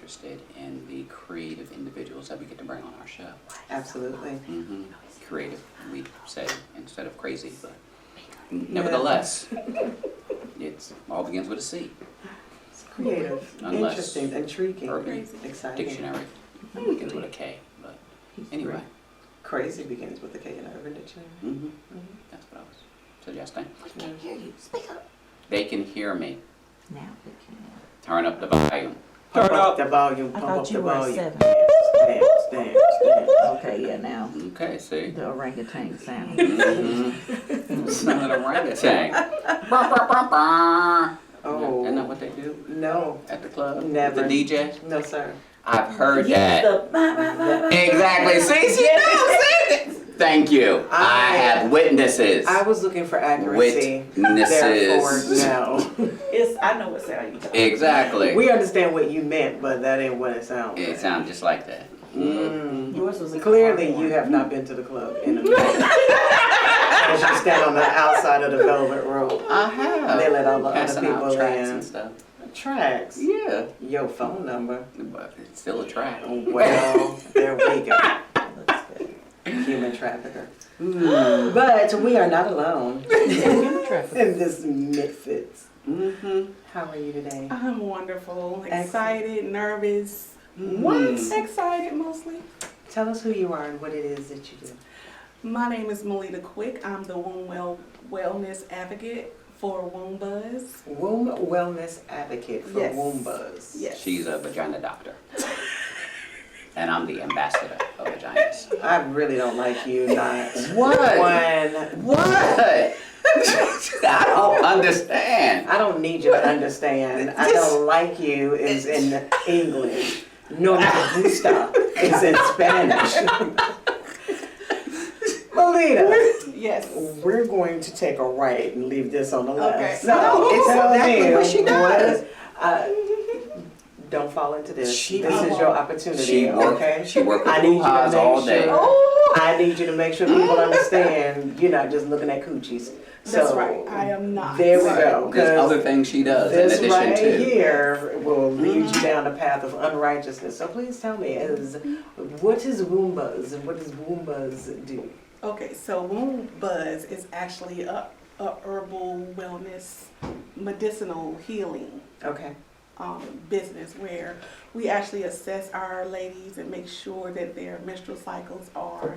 interested in the creative individuals that we get to bring on our show. Absolutely. Creative, we say, instead of crazy, but nevertheless, it's all begins with a C. It's creative, Unless interesting, intriguing, Urban exciting. Dictionary begins with a K, but anyway. Crazy begins with a K in Urban Dictionary. That's what I was suggesting. I can't hear you. Speak up. They can hear me. Now they can. Turn up the volume. Pump up the volume, I pump thought up you the were at volume. 7. Dance. Okay, yeah, now. Okay, see? The orangutan sound. It's not an orangutan. Oh. Isn't that what they do No, at the club? never. The DJ? No, sir. I've heard Yes, that. the Exactly. See, she knows it. Thank you. I have witnesses. I was looking for accuracy. Therefore, Witnesses. no. I know what sound you talking. Exactly. We understand what you meant, but that ain't what it sounds like. It sounds just like that. Yours was a Clearly, you have not been to the club in a minute. As you stand on the outside of the velvet rope. I have. They let all the other Passing out people tracks in. and stuff. Tracks. Yeah. Your phone number. But it's still a track. Well, there we go. looks good. Human trafficker. But we are not alone in this misfits. How are you today? I'm wonderful, Excellent. excited, nervous. What? Excited mostly. Tell us who you are and what it is that you do. My name is Melita Quick. I'm the womb wellness advocate for Womb Buzz. Womb Wellness Advocate for Yes. Womb Buzz. Yes. She's a vagina doctor. And I'm the ambassador of vaginas. I really don't like you, not What? one. What? I don't understand. I don't need you to understand. I don't like you is in English. No me gusta is in Spanish. Melita, Yes. we're going to take a right and leave this on the left. Okay. No, it's exactly what she does. Don't fall into this. She- This is your opportunity, She okay? worked I with need you to hoo-has make all day. sure. I need you to make sure people understand you're not just looking at coochies. That's So, right. I am not. There we go. There's 'cause other things she does in this addition right to. here will lead you down the path of unrighteousness. So please tell me, what is Woombas and what does Woombas do? Okay, so Womb Buzz is actually a herbal wellness, medicinal healing Okay. business where we actually assess our ladies and make sure that their menstrual cycles are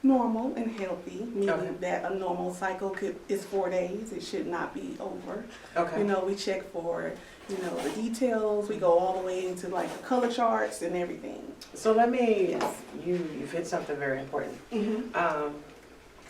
normal and healthy, meaning Okay. that a normal cycle is 4 days. It should not be over. Okay. You know, we check for, you know, the details. We go all the way into like the color charts and everything. So let me, Yes. you've hit something very important.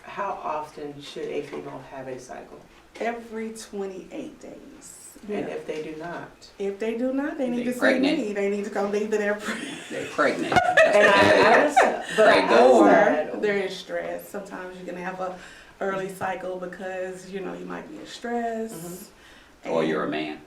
How often should a female have a cycle? Every 28 days. And if they do not? If they do not, they need They to pregnant. see me. They need to come leave their pregnant. They're pregnant. And I understand, but Right, I go. understand. Or they're in stress. Sometimes you can have a early cycle because, you know, you might be in stress. Or you're a man.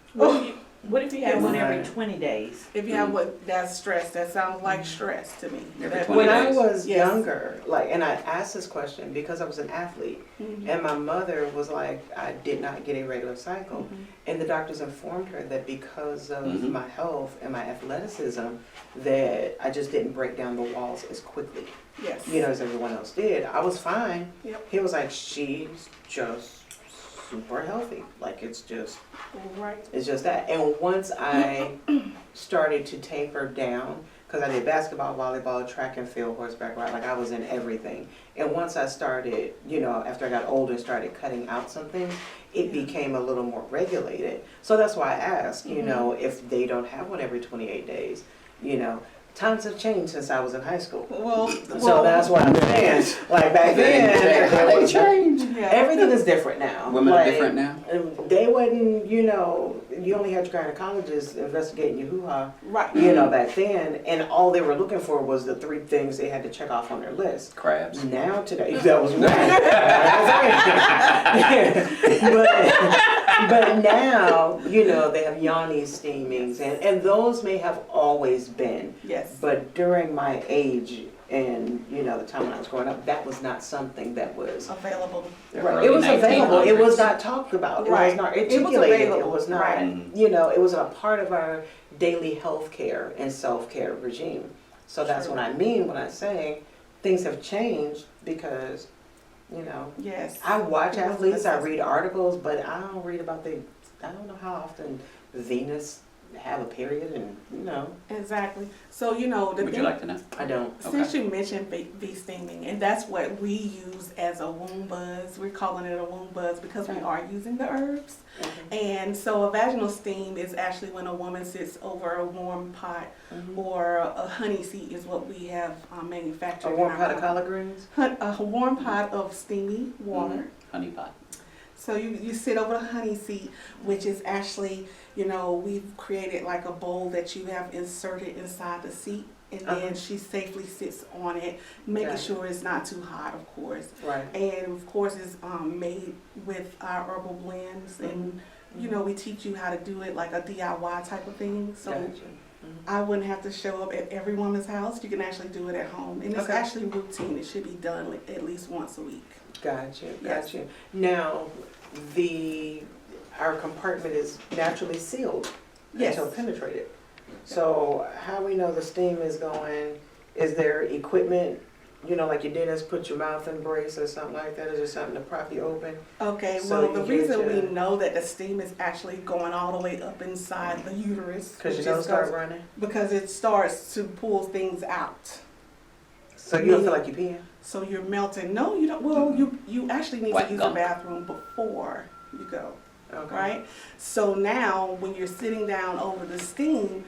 What if you have one every 20 days? If you have that's stress, that sounds like stress to me. Every That- 20 When I days. was Yes. younger, like, and I asked this question because I was an athlete, and my mother was like, I did not get a regular cycle, and the doctors informed her that because of my health and my athleticism, that I just didn't break down the walls as quickly, Yes. you know, as everyone else did. I was fine. Yep. He was like, she's just super healthy, like it's just Right. that. And once I started to taper down, because I did basketball, volleyball, track and field, horseback ride, like I was in everything. And once I started, you know, after I got older and started cutting out some things, it became a little more regulated. So that's why I asked, you know, if they don't have one every 28 days, you know. Times have changed since I was in high school. So that's why I'm saying, like back then, They change. everything is different now. Women are Like, different now. They wasn't, you know, you only had your gynecologists investigating your hoo-ha, Right. you know, back then, and all they were looking for was the 3 things they had to check off on their list. Crabs. Now today, that was right. but now, you know, they have yoni steamings, and those may have always been. Yes. But during my age, And, you know, the time when I was growing up, that was not something that was, Available. right, it was Early available, it was 1900s. not talked about, it was Right. not It was articulated, it available, was not, right. you know, it was a part of our daily health care and self-care regime. So that's True. what I mean when I say things have changed because, you know, Yes. I watch It was athletes, I necessary. read articles, but I don't read about I don't know how often Venus have a period and, you know, Exactly. So, you know, the Would you thing, like to know? I don't. since you mentioned bee stinging, and that's what we use as a womb buzz, we're calling it a womb buzz because we are using the herbs. Okay. And so a vaginal steam is actually when a woman sits over a warm pot, or a honey seat is what we have manufactured. A in warm our pot of home. collard greens? A warm pot of steamy water. Honey pot. So you sit over the honey seat, which is actually, you know, we've created like a bowl that you have inserted inside the seat, and then she safely sits on it, making Got it. sure it's not too hot, of course. Right. And of course, it's made with our herbal blends, and you know, we teach you how to do it like a DIY type of thing. So Gotcha. I wouldn't have to show up at every woman's house. You can actually do it at home, and it's Okay. actually routine. It should be done like at least once a week. Gotcha, Yes. gotcha. Now, our compartment is naturally sealed Yes. until penetrated. So how we know the steam is going, is there equipment, you know, like your dentist put your mouth in brace or something like that? Is there something to prop you open? Okay, So well, the you get reason we your- know that the steam is actually going all the way up inside the uterus, Because which your nose is start goes- running? because it starts to pull things out. So you don't feel like you're peeing? So you're melting. No, you don't. Well, you actually need White to use gum. the bathroom before you go, Okay. right? So now, when you're sitting down over the steam,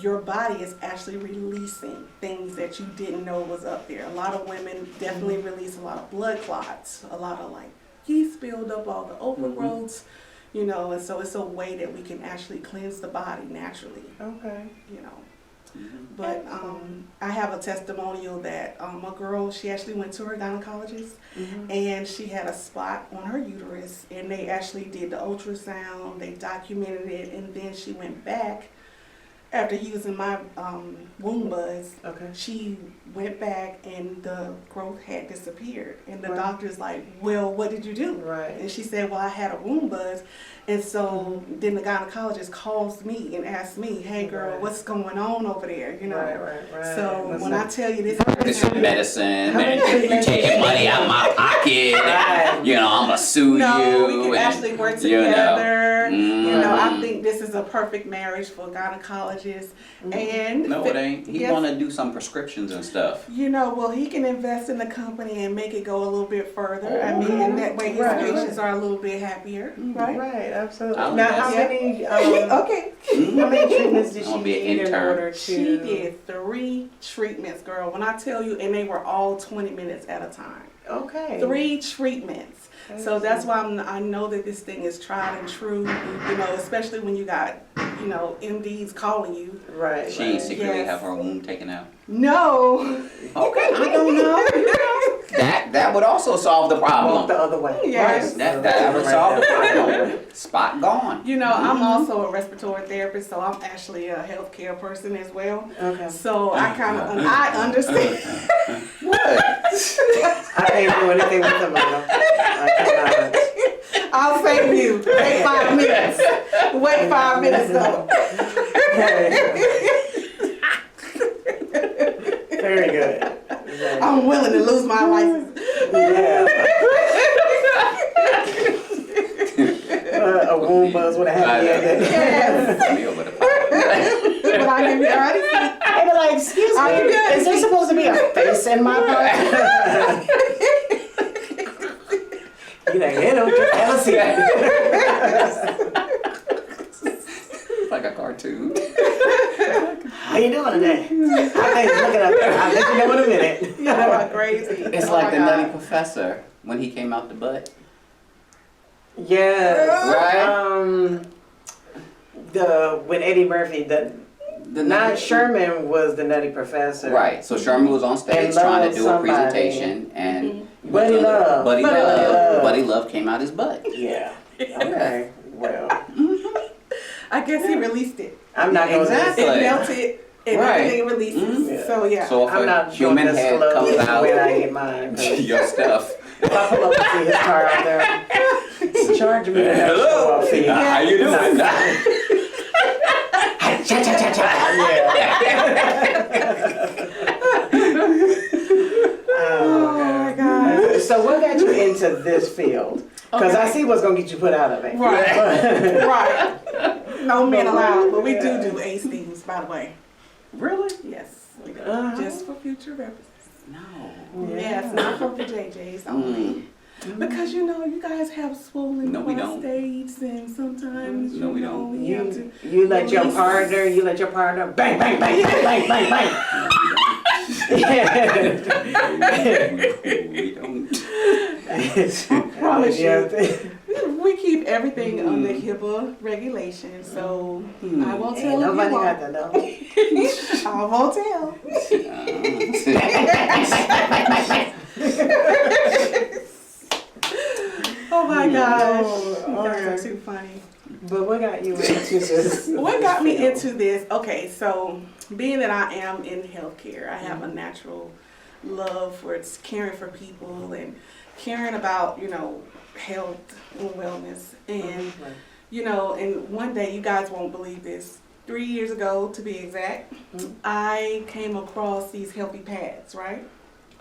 your body is actually releasing things that you didn't know was up there. A lot of women definitely release a lot of blood clots, a lot of like yeast build up, all the overgrowths, you know, and so it's a way that we can actually cleanse the body naturally, Okay. you know. But I have a testimonial that a girl, she actually went to her gynecologist and she had a spot on her uterus, and they actually did the ultrasound, they documented it, and then she went back after using my womb buzz. Okay. She went back and the growth had disappeared, and the Right. doctor's like, well, what did you do? Right. And she said, well, I had a womb buzz. And so then the gynecologist calls me and asks me, hey girl, Right. what's going on over there? You know. Right. So Listen. when I tell you this, This is medicine, How many and you treatments- taking money out my pocket, and, you know, I'm gonna sue no, we you. can and, actually work you know, together. You know, I mhm. think this is a perfect marriage for gynecologists. And No, it ain't. He yes. wanna do some prescriptions and stuff. You know, well, he can invest in the company and make it go a little bit further. I mean, Okay. and that way his Right. patients are a little bit happier, right? Right, absolutely. I'll Now, how invest. many, Okay. how many treatments did I'm she gonna be an need in intern. order to? She did 3 treatments, girl. When I tell you, and they were all 20 minutes at a time. Okay. 3 treatments. So that's why I know that this thing is tried and true, you know, especially when you got, you know, MDs calling you. Right. She ain't right. secretly Yes. have her womb taken out. No. Okay, I don't know. That would also solve the Walk the problem. other way. Yes. That would solve the problem. Spot gone. You know, I'm also a respiratory therapist, so I'm actually a healthcare person as well. Okay. So I kind of, I understand. What? I can't do anything with them, Mama. I cannot. I'll save you. Wait 5 minutes. Wait 5 minutes though. Very good. Very I'm willing to lose my license. Yeah. A womb buzz with a happy ending. Yes. Me over the pot. But I give you already. I'd be like, excuse Are you me, good? is there supposed to be a face in my part? You like, you know, just have a seat. Like a cartoon. How you doing today? How things looking up there? I'll let you know in a minute. You are crazy. It's Oh like my the God. Nutty Professor when he came out the butt. Yes. Right? When Eddie Murphy, The not Nutty- Sherman was the Nutty Professor. Right. So Sherman was on stage And trying loved to do somebody. a presentation, and Buddy Love. Buddy Buddy Love. Love. Buddy Love came out his butt. Yeah. Okay. Well, I guess he released it. I'm not going Exactly. It to. melted and Right. everything releases. Mhm. So yeah. So if I'm a not going human to head disclose comes out, when I get mine. 'Cause your stuff. if I pull up and see his car out there, charge me to have a show up fee. How you doing? Oh my God. So what got you into this field? Because I see what's gonna get you put out of it. Right. Right. No men allowed, but we Yeah. do ace things, by the way. Really? Yes, we do. Uh-huh. Just for future reference. No. Yes, not for the JJs only. Because you know, you guys have swollen No, we don't. prostates, and sometimes No, you we know don't. you have to. You let your release- partner bang bang bang bang bang bang We don't. bang. promise you. Yeah. We keep everything under HIPAA regulations, so I won't Ain't tell if you nobody want. got to know. I won't tell. Oh my gosh, you guys are too funny. But what got you into this? What got me into this? Okay, so being that I am in healthcare, I have a natural love for caring for people and caring about, you know, health and wellness. And, you know, and one day, you guys won't believe this, 3 years ago to be exact, I came across these healthy pads, right?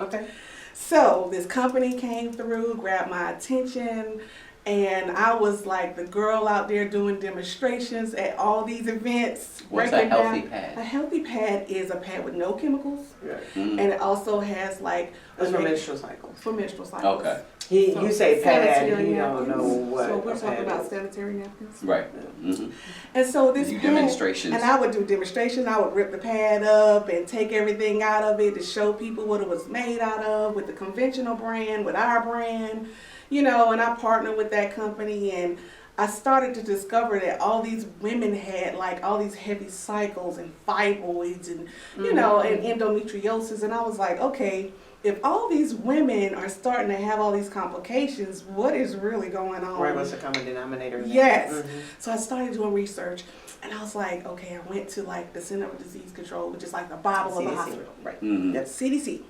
Okay. So this company came through, grabbed my attention, and I was like the girl out there doing demonstrations at all these events. What's a breaking healthy down. pad? A healthy pad is a pad with no chemicals, Mm. and it also has like That's for menstrual cycles. for menstrual cycles. Okay. You say pad, Sanitary you don't know napkins. what So we're a talking pad about is. sanitary napkins. Right. Mm-hmm. And so this You pad, demonstrations. and I would do demonstrations. I would rip the pad up and take everything out of it to show people what it was made out of, with the conventional brand, with our brand, you know. And I partnered with that company, and I started to discover that all these women had like all these heavy cycles and fibroids and you know, and endometriosis. And I was like, okay, if all these women are starting to have all these complications, what is really going on? Right, what's the common denominator? in that? Yes. Mhm. So I started doing research, and I was like, okay, I went to like the Center for Disease Control, which is like the Bible of the CDC. hospital, right? Mm-hmm. Yep. CDC.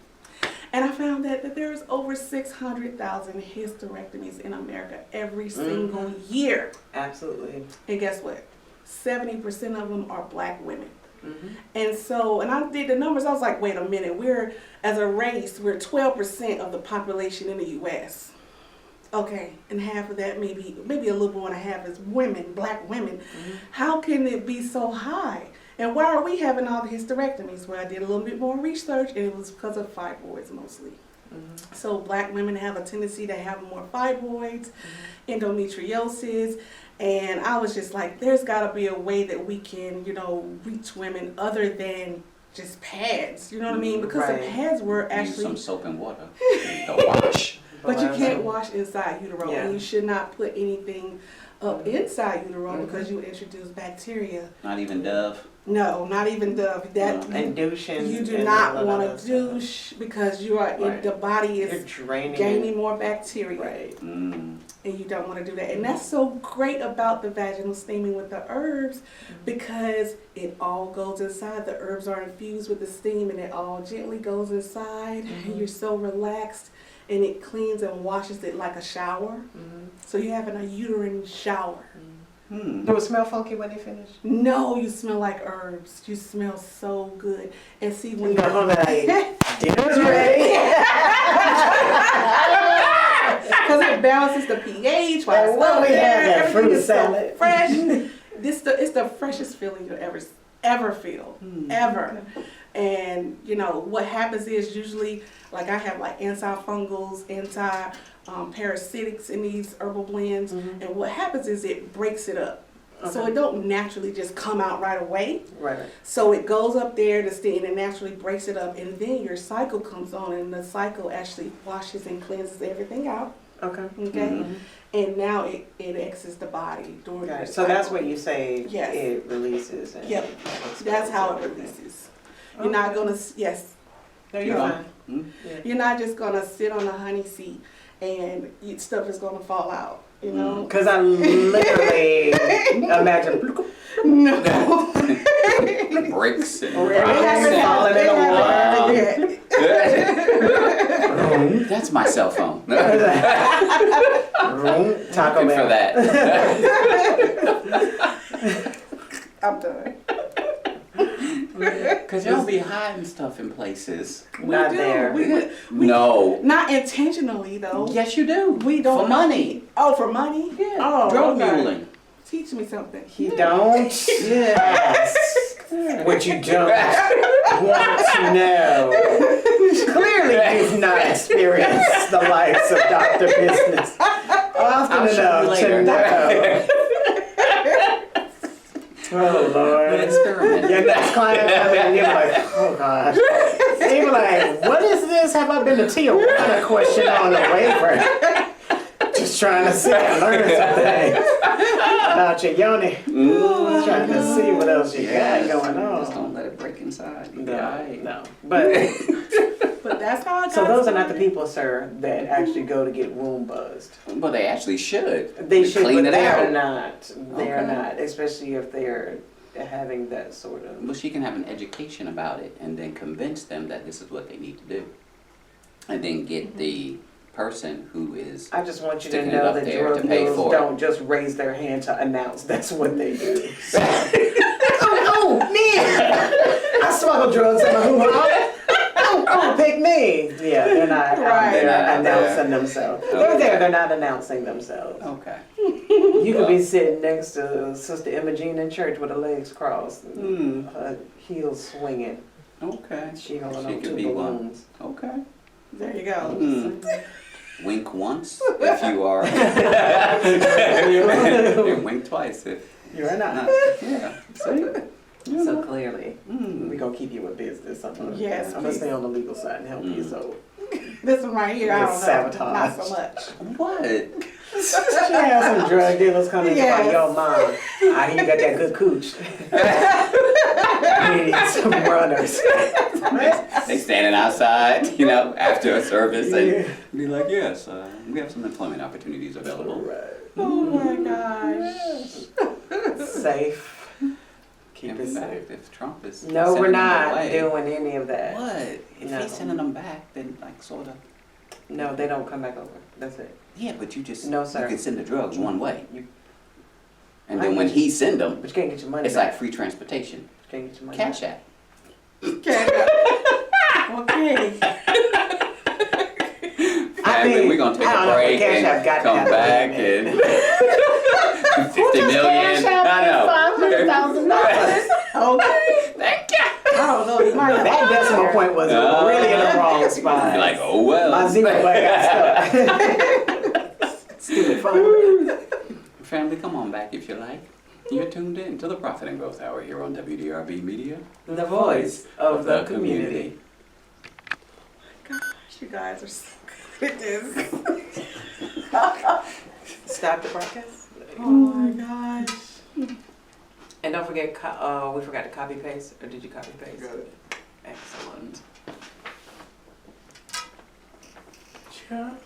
And I found that there's over 600,000 hysterectomies in America every single year. Absolutely. And guess what? 70% of them are black women. Mm-hmm. And so, and I did the numbers, I was like, wait a minute, as a race, we're 12% of the population in the U.S. Okay, and half of that, maybe a little more than half is women, black women. How can it be so high? And why are we having all the hysterectomies? Well, I did a little bit more research, and it was because of fibroids mostly. So black women have a tendency to have more fibroids, endometriosis, and I was just like, there's got to be a way that we can, you know, reach women other than just pads. You know what I mean? Because Right. the pads were Use actually, some soap and water. The wash. but you can't wash inside utero, Yeah. and you should not put anything up inside utero because you introduce bacteria. Not even Dove. No, not even Dove. That And douching. you do and not all want that to stuff. douche because you are Right. the body You're is draining. gaining more bacteria, Right. Mm. and you don't want to do that. And that's so great about the vaginal steaming with the herbs because it all goes inside. The herbs are infused with the steam, and it all gently goes inside. And you're so relaxed, and it cleans and washes it like a shower. So you're having a uterine shower. Hmm. Do it smell funky when they finish? No, you smell like herbs. You smell so good. And see when No, like, dinner's ready. because it balances the pH while And it's what up we there, have, that everything fruit is so salad. fresh. It's the freshest feeling you'll ever feel, ever. And you know what happens is usually like I have like antifungals, parasitics in these herbal blends, and what happens is it breaks it up. So Okay. it don't naturally just come out right away. Right. So it goes up there to steam and it naturally breaks it up, and then your cycle comes on, and the cycle actually washes and cleanses everything out. Okay. Okay, and now it exits the body during Got your it. So that's cycle. what you say Yes. it releases. And Yep. That's how it releases. You're not gonna No, You're you're fine. fine. Mm. you're not just gonna sit on a honey seat and stuff is gonna fall out. You know. Because I literally imagine. No. bricks and Really? rocks and- Falling in the water. That's my cell phone. Taco Looking for Bell. that. I'm done. Cause y'all be hiding stuff in places. Not we do. there. No. Not intentionally though. Yes, you do. We don't. For money. Oh, for money? Yeah. Oh, Drug okay. muling. Teach me something. You don't? Yes. What you don't want to know. Clearly you've not experienced the likes of Dr. Business. Often I'll show you enough to later. know. Oh Lord. An experiment. Your next client comes in and you're like, oh gosh. They be like, what is this? Have I been to Tijuana question on the waiver? Just trying to see and learn something about your yoni. Trying to see what else you got going Just don't on. let it break inside. You No, alright. no. But But that's how I got so those are not the started. people, sir, that actually go to get womb buzzed. Well, they actually should. They should, clean but it they out. are not. They are Okay. not, especially if they're having that sort of. Well, she can have an education about it and then convince them that this is what they need to do. And then get the person who is, I just want you to sticking it know up that there drug to pay mules for it. don't just raise their hand to announce that's what they do. oh man! I smuggle drugs in my hoo-ha. Oh, pick me! Yeah, they're not out Right. there They're not announcing themselves. They're there, they're not announcing themselves. okay. You could be sitting next to Sister Imogene in church with her legs crossed, her heels swinging. Okay. She holding She on could to be one. balloons. Okay. There you go. Wink once if you are. And wink twice if You're not. not. Yeah. See? You So know. clearly, we're gonna keep you in business. I'm gonna, Yes, I'm gonna please. stay on the legal side and help you. So This one right here, I don't know. Sabotage. Not so much. What? she has some drug dealers coming to Yes. like, yo, mom, I hear you got that good cooch. We need some runners. They standing outside, you know, after a service and Yeah. be like, yes, we have some employment opportunities available. Right. Oh my gosh. Safe. Keep In it fact, safe. if Trump is No, sending we're them not away, doing any of that. What? If No. he's sending them back, then like sort of. No, they don't come back over. That's it. Yeah, but you just No, sir. you can send the drugs one way, You- and I then when get he send them, But you can't get your money it's back. like free transportation. You can't get your money Cash back. App. Okay. Okay. Family, we're gonna take I don't a know, break Cash App got and to come have a back limit. and 50 million. I know. Okay. Thank you. I don't know. You might have That decimal point was really in the wrong spot. You're like, oh well. My zero bag got stuck. Stupid phone. Family, come on back if you like. You're tuned in to the Profit and Growth Hour here on WDRB Media. The voice of the community. Gosh, you guys are so good at this. Stop the broadcast. Oh my gosh. And don't forget, we forgot to copy paste. Or did you copy paste? Excellent.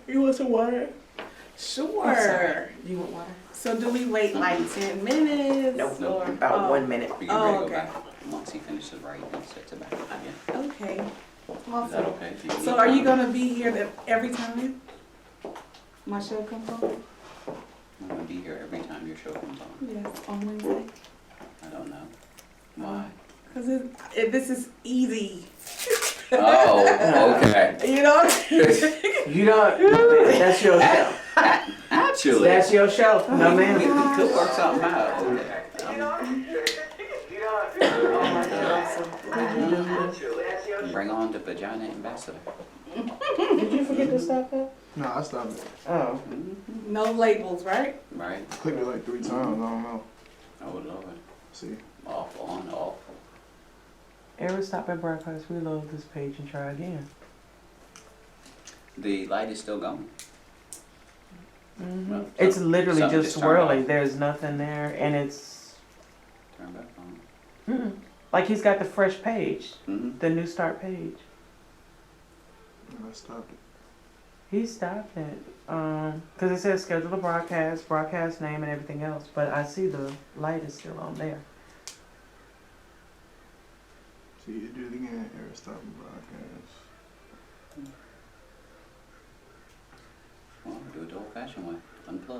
You want some water? Sure. You want water? So do we wait like 10 minutes? Nope. Or, About 1 minute. We can ready to go okay. back. Once he finishes writing, he'll set it back again. Okay. Is that Awesome. okay? If you So need are you time? gonna be here every time my show comes on? I'm gonna be here every time your show comes on. Yes, on Wednesday. I don't know. Why? Cause this is easy. Oh, okay. You know? You don't. That's your show. Actually, That's your show. No, we ma'am. could work something out. Bring on the vagina ambassador. Did you forget to stop that? No, I stopped it. Oh. No labels, right? Right? Clicked it like 3 times. I don't know. Oh Lord. See. Off, on, off. Ever stop at broadcast, reload this page and try again. The light is still going. Well, It's literally something just just turned swirling. off. There's nothing there, and it's Turn back on. like he's got the fresh page, Mm-hmm. the new start page. I stopped it. He stopped it because it says schedule a broadcast name, and everything else. But I see the light is still on there. See, you do it again, Aristotle broadcast. Well, do it the old fashioned way, unplug.